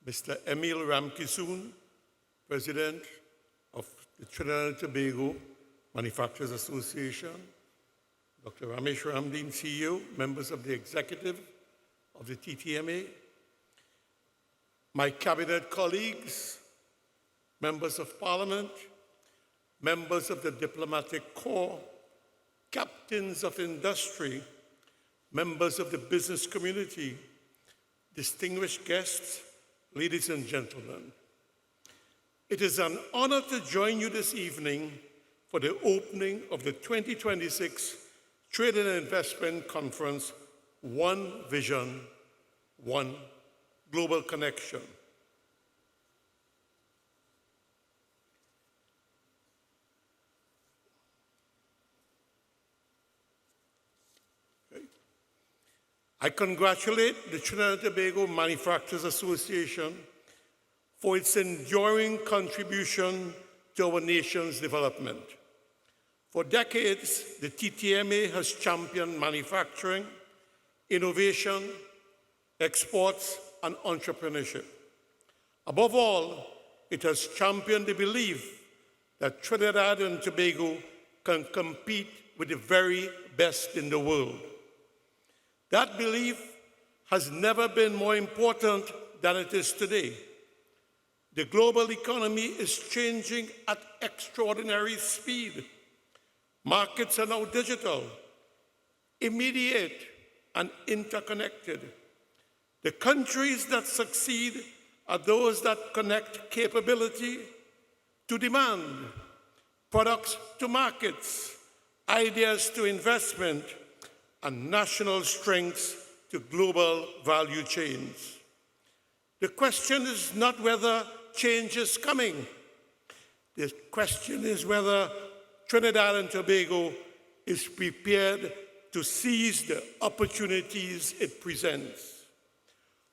Mr. Emil Ramkisoon, President of the Trinidad and Tobago Manufacturers Association, Dr. Ramesh Ramdeen, CEO, members of the executive of the TTMA, my cabinet colleagues, members of parliament, members of the diplomatic corps, captains of industry, members of the business community, distinguished guests, ladies and gentlemen. It is an honor to join you this evening for the opening of the 2026 Trade and Investment Conference, One Vision, One Global Connection. I congratulate the Trinidad and Tobago Manufacturers Association for its enduring contribution to our nation's development. For decades, the TTMA has championed manufacturing, innovation, exports, and entrepreneurship. Above all, it has championed the belief that Trinidad and Tobago can compete with the very best in the world. That belief has never been more important than it is today. The global economy is changing at extraordinary speed. Markets are now digital, immediate, and interconnected. The countries that succeed are those that connect capability to demand, products to markets, ideas to investment, and national strengths to global value chains. The question is not whether change is coming. The question is whether Trinidad and Tobago is prepared to seize the opportunities it presents.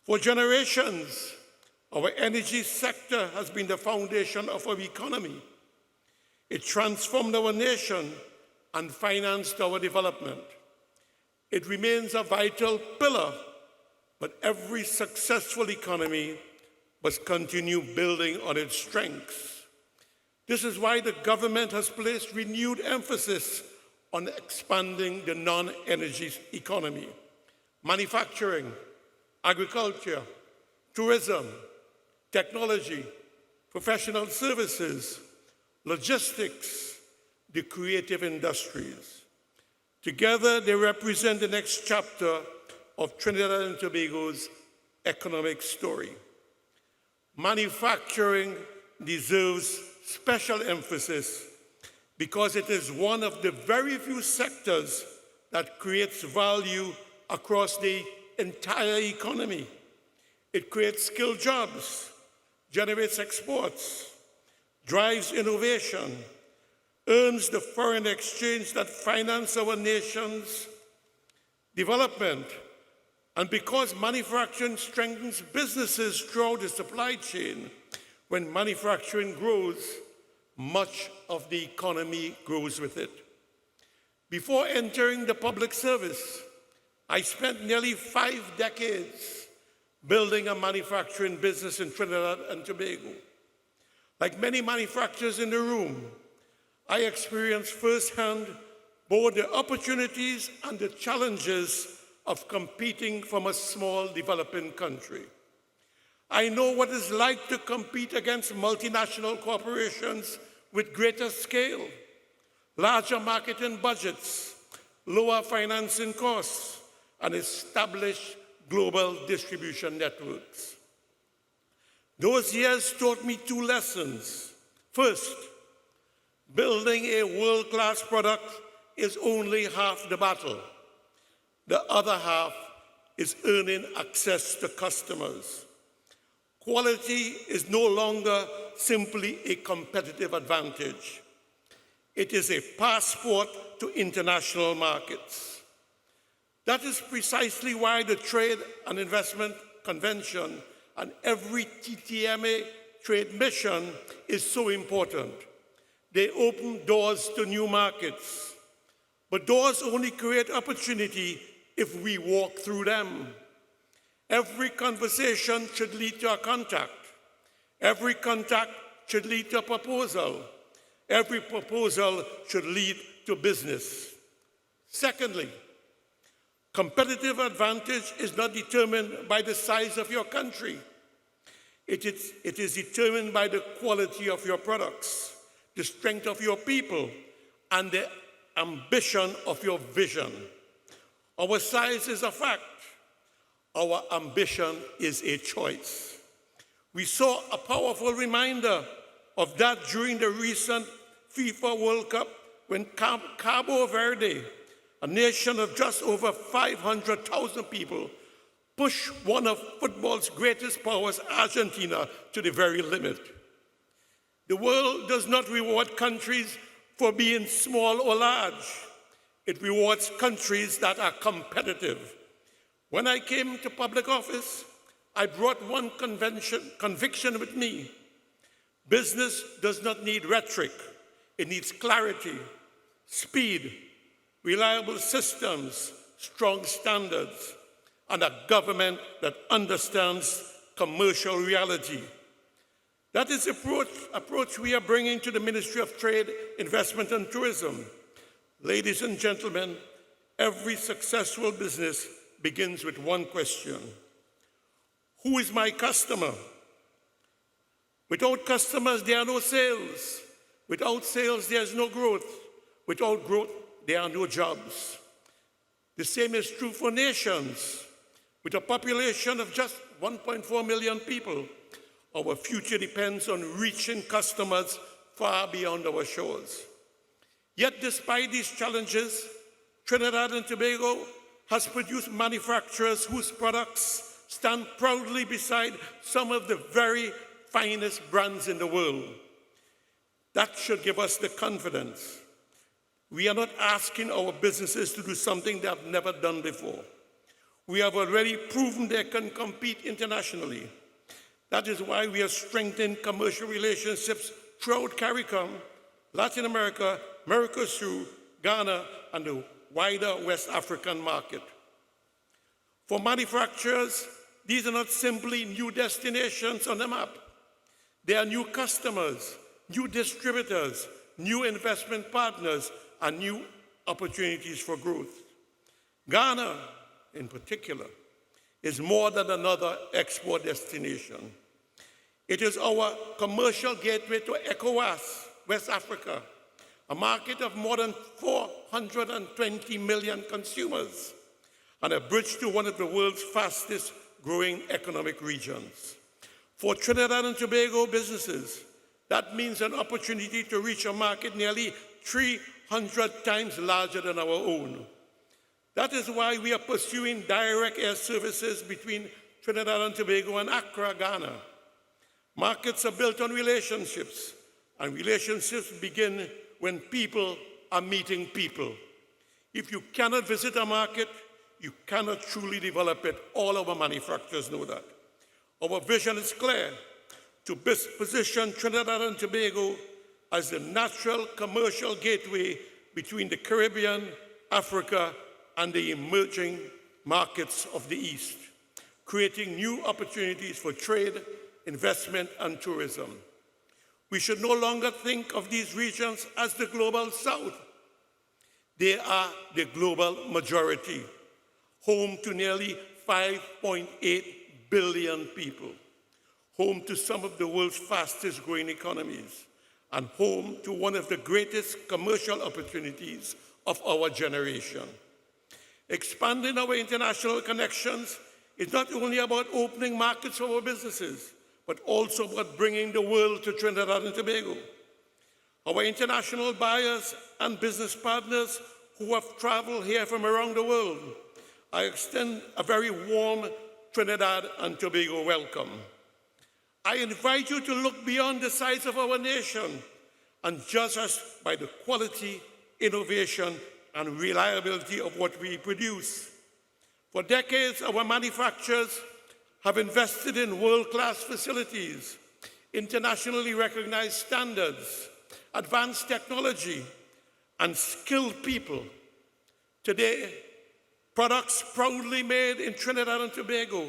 For generations, our energy sector has been the foundation of our economy. It transformed our nation and financed our development. It remains a vital pillar, but every successful economy must continue building on its strengths. This is why the government has placed renewed emphasis on expanding the non-energy economy, manufacturing, agriculture, tourism, technology, professional services, logistics, the creative industries. Together, they represent the next chapter of Trinidad and Tobago's economic story. Manufacturing deserves special emphasis because it is one of the very few sectors that creates value across the entire economy. It creates skilled jobs, generates exports, drives innovation, earns the foreign exchange that finances our nation's development. And because manufacturing strengthens businesses throughout the supply chain, when manufacturing grows, much of the economy grows with it. Before entering the public service, I spent nearly 5 decades building a manufacturing business in Trinidad and Tobago. Like many manufacturers in the room, I experienced firsthand both the opportunities and the challenges of competing from a small developing country. I know what it's like to compete against multinational corporations with greater scale, larger marketing budgets, lower financing costs, and established global distribution networks. Those years taught me 2 lessons. First, building a world-class product is only half the battle. The other half is earning access to customers. Quality is no longer simply a competitive advantage. It is a passport to international markets. That is precisely why the Trade and Investment Convention and every TTMA trade mission is so important. They open doors to new markets. But doors only create opportunity if we walk through them. Every conversation should lead to a contact. Every contact should lead to a proposal. Every proposal should lead to business. Secondly, competitive advantage is not determined by the size of your country. It is determined by the quality of your products, the strength of your people, and the ambition of your vision. Our size is a fact. Our ambition is a choice. We saw a powerful reminder of that during the recent FIFA World Cup when Cabo Verde, a nation of just over 500,000 people, pushed one of football's greatest powers, Argentina, to the very limit. The world does not reward countries for being small or large. It rewards countries that are competitive. When I came to public office, I brought one conviction with me. Business does not need rhetoric. It needs clarity, speed, reliable systems, strong standards, and a government that understands commercial reality. That is the approach we are bringing to the Ministry of Trade, Investment and Tourism. Ladies and gentlemen, every successful business begins with one question. Who is my customer? Without customers, there are no sales. Without sales, there is no growth. Without growth, there are no jobs. The same is true for nations. With a population of just 1.4 million people, our future depends on reaching customers far beyond our shores. Yet despite these challenges, Trinidad and Tobago has produced manufacturers whose products stand proudly beside some of the very finest brands in the world. That should give us the confidence. We are not asking our businesses to do something they have never done before. We have already proven they can compete internationally. That is why we have strengthened commercial relationships throughout CARICOM, Latin America, Mercosur, Ghana, and the wider West African market. For manufacturers, these are not simply new destinations on the map. They are new customers, new distributors, new investment partners, and new opportunities for growth. Ghana, in particular, is more than another export destination. It is our commercial gateway to ECOWAS, West Africa, a market of more than 420 million consumers, and a bridge to one of the world's fastest growing economic regions. For Trinidad and Tobago businesses, that means an opportunity to reach a market nearly 300 times larger than our own. That is why we are pursuing direct air services between Trinidad and Tobago and Accra, Ghana. Markets are built on relationships, and relationships begin when people are meeting people. If you cannot visit a market, you cannot truly develop it. All our manufacturers know that. Our vision is clear: to position Trinidad and Tobago as the natural commercial gateway between the Caribbean, Africa, and the emerging markets of the East, creating new opportunities for trade, investment, and tourism. We should no longer think of these regions as the global South. They are the global majority, home to nearly 5.8 billion people, home to some of the world's fastest growing economies, and home to one of the greatest commercial opportunities of our generation. Expanding our international connections is not only about opening markets for our businesses, but also about bringing the world to Trinidad and Tobago. Our international buyers and business partners who have traveled here from around the world, I extend a very warm Trinidad and Tobago welcome. I invite you to look beyond the size of our nation and judge us by the quality, innovation, and reliability of what we produce. For decades, our manufacturers have invested in world-class facilities, internationally recognized standards, advanced technology, and skilled people. Today, products proudly made in Trinidad and Tobago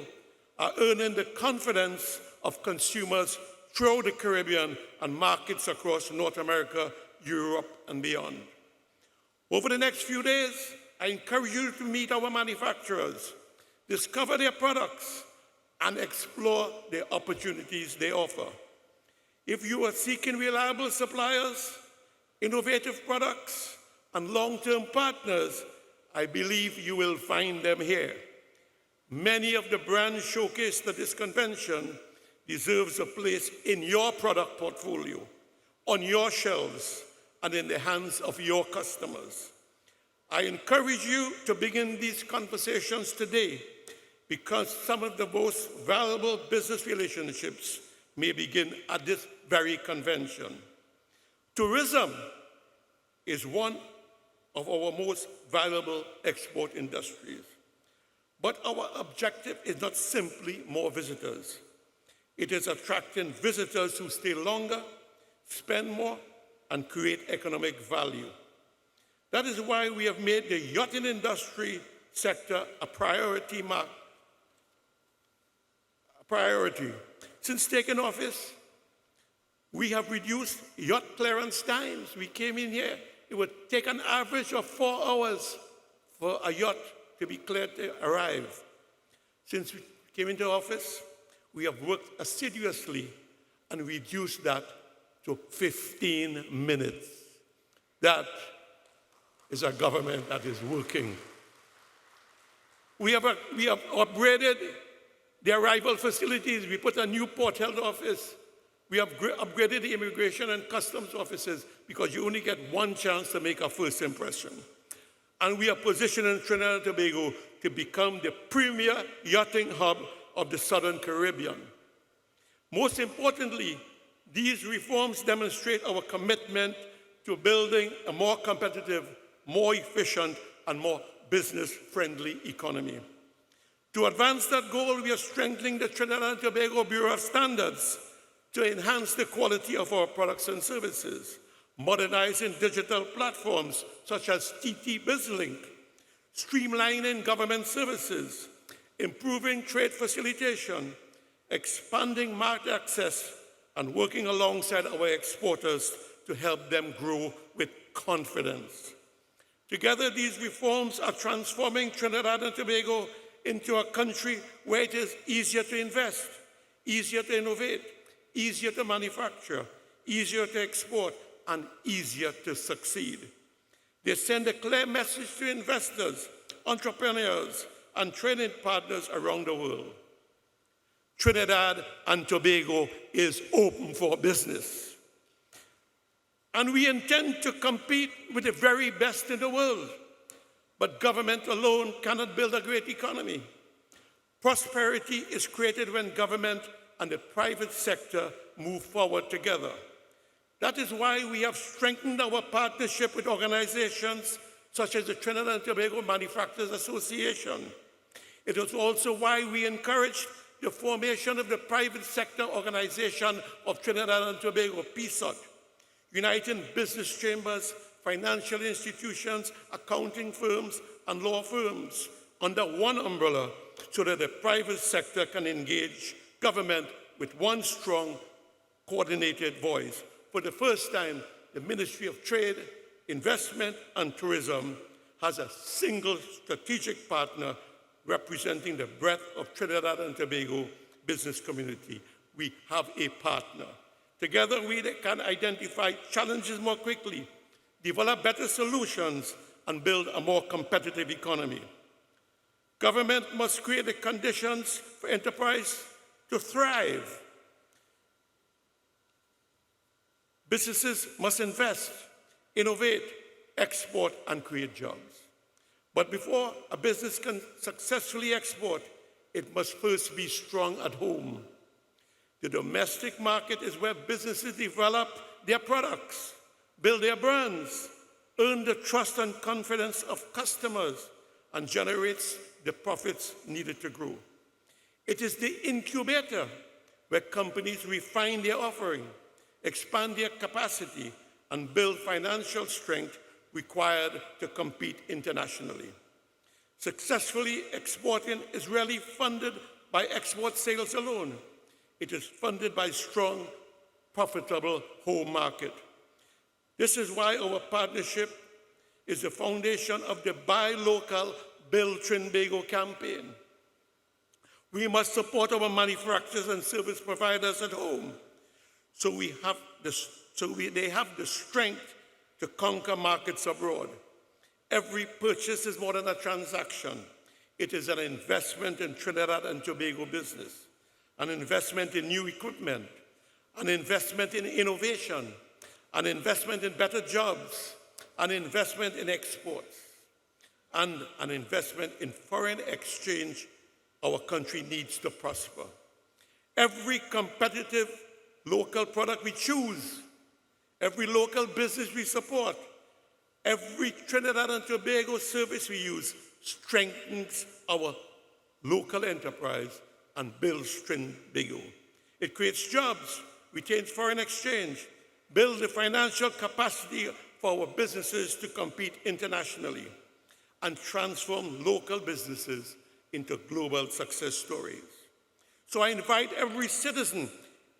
are earning the confidence of consumers throughout the Caribbean and markets across North America, Europe, and beyond. Over the next few days, I encourage you to meet our manufacturers, discover their products, and explore the opportunities they offer. If you are seeking reliable suppliers, innovative products, and long-term partners, I believe you will find them here. Many of the brands showcased at this convention deserves a place in your product portfolio, on your shelves, and in the hands of your customers. I encourage you to begin these conversations today because some of the most valuable business relationships may begin at this very convention. Tourism is one of our most valuable export industries. But our objective is not simply more visitors. It is attracting visitors who stay longer, spend more, and create economic value. That is why we have made the yachting industry sector a priority. Since taking office, we have reduced yacht clearance times. We came in here, it would take an average of 4 hours for a yacht to be cleared to arrive. Since we came into office, we have worked assiduously and reduced that to 15 minutes. That is a government that is working. We have upgraded the arrival facilities. We put a new port health office. We have upgraded the immigration and customs offices because you only get one chance to make a first impression. And we are positioning Trinidad and Tobago to become the premier yachting hub of the Southern Caribbean. Most importantly, these reforms demonstrate our commitment to building a more competitive, more efficient, and more business-friendly economy. To advance that goal, we are strengthening the Trinidad and Tobago Bureau of Standards to enhance the quality of our products and services, modernizing digital platforms such as TT BizLink, streamlining government services, improving trade facilitation, expanding market access, and working alongside our exporters to help them grow with confidence. Together, these reforms are transforming Trinidad and Tobago into a country where it is easier to invest, easier to innovate, easier to manufacture, easier to export, and easier to succeed. They send a clear message to investors, entrepreneurs, and trading partners around the world. Trinidad and Tobago is open for business. And we intend to compete with the very best in the world. But government alone cannot build a great economy. Prosperity is created when government and the private sector move forward together. That is why we have strengthened our partnership with organizations such as the Trinidad and Tobago Manufacturers Association. It is also why we encouraged the formation of the private sector organization of Trinidad and Tobago, PSOT, uniting business chambers, financial institutions, accounting firms, and law firms under one umbrella so that the private sector can engage government with one strong, coordinated voice. For the first time, the Ministry of Trade, Investment, and Tourism has a single strategic partner representing the breadth of Trinidad and Tobago business community. We have a partner. Together, we can identify challenges more quickly, develop better solutions, and build a more competitive economy. Government must create the conditions for enterprise to thrive. Businesses must invest, innovate, export, and create jobs. But before a business can successfully export, it must first be strong at home. The domestic market is where businesses develop their products, build their brands, earn the trust and confidence of customers, and generates the profits needed to grow. It is the incubator where companies refine their offering, expand their capacity, and build financial strength required to compete internationally. Successfully exporting is really funded by export sales alone. It is funded by strong, profitable home market. This is why our partnership is the foundation of the Buy Local, Build Trinbago campaign. We must support our manufacturers and service providers at home so they have the strength to conquer markets abroad. Every purchase is more than a transaction. It is an investment in Trinidad and Tobago business, an investment in new equipment, an investment in innovation, an investment in better jobs, an investment in exports, and an investment in foreign exchange our country needs to prosper. Every competitive local product we choose, every local business we support, every Trinidad and Tobago service we use strengthens our local enterprise and builds Trinbago. It creates jobs, retains foreign exchange, builds the financial capacity for our businesses to compete internationally, and transform local businesses into global success stories. So I invite every citizen,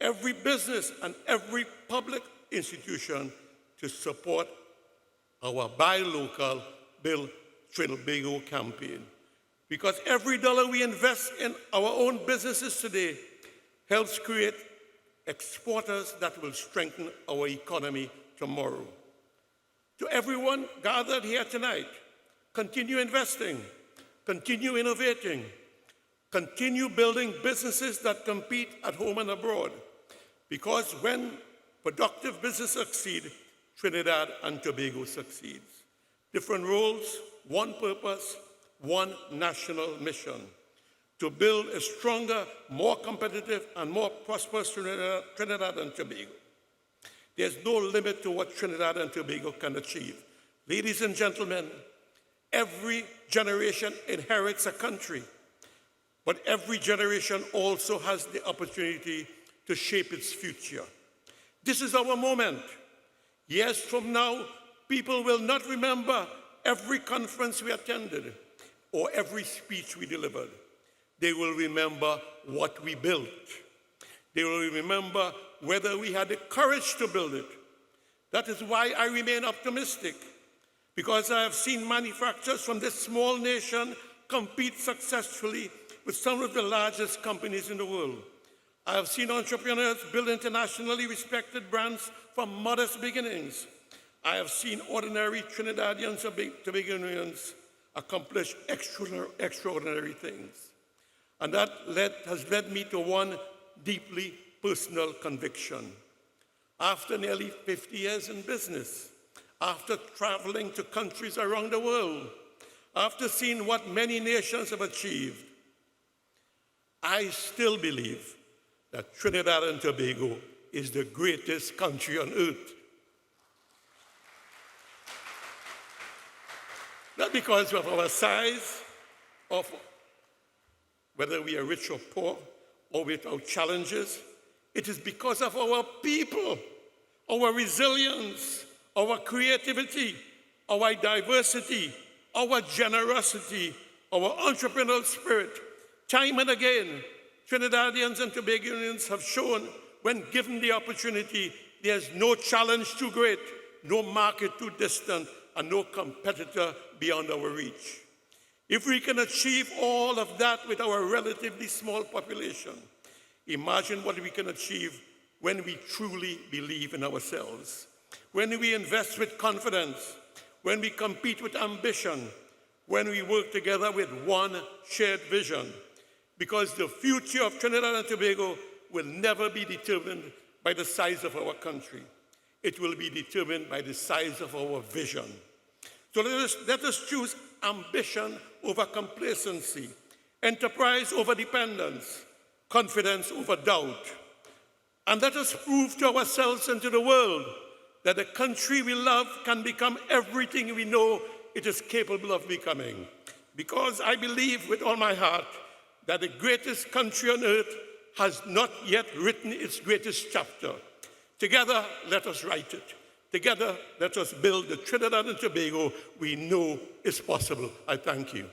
every business, and every public institution to support our Buy Local, Build Trinbago campaign. Because every dollar we invest in our own businesses today helps create exporters that will strengthen our economy tomorrow. To everyone gathered here tonight, continue investing, continue innovating, continue building businesses that compete at home and abroad. Because when productive businesses succeed, Trinidad and Tobago succeeds. Different roles, one purpose, one national mission: to build a stronger, more competitive, and more prosperous Trinidad and Tobago. There's no limit to what Trinidad and Tobago can achieve. Ladies and gentlemen, every generation inherits a country, but every generation also has the opportunity to shape its future. This is our moment. Years from now, people will not remember every conference we attended or every speech we delivered. They will remember what we built. They will remember whether we had the courage to build it. That is why I remain optimistic, because I have seen manufacturers from this small nation compete successfully with some of the largest companies in the world. I have seen entrepreneurs build internationally respected brands from modest beginnings. I have seen ordinary Trinidadians and Tobagonians accomplish extraordinary things. And that has led me to one deeply personal conviction. After nearly 50 years in business, after traveling to countries around the world, after seeing what many nations have achieved, I still believe that Trinidad and Tobago is the greatest country on earth. Not because of our size, of whether we are rich or poor, or with our challenges. It is because of our people, our resilience, our creativity, our diversity, our generosity, our entrepreneurial spirit. Time and again, Trinidadians and Tobagonians have shown, when given the opportunity, there's no challenge too great, no market too distant, and no competitor beyond our reach. If we can achieve all of that with our relatively small population, imagine what we can achieve when we truly believe in ourselves, when we invest with confidence, when we compete with ambition, when we work together with one shared vision. Because the future of Trinidad and Tobago will never be determined by the size of our country. It will be determined by the size of our vision. So let us choose ambition over complacency, enterprise over dependence, confidence over doubt. And let us prove to ourselves and to the world that the country we love can become everything we know it is capable of becoming. Because I believe with all my heart that the greatest country on earth has not yet written its greatest chapter. Together, let us write it. Together, let us build the Trinidad and Tobago we know is possible. I thank you.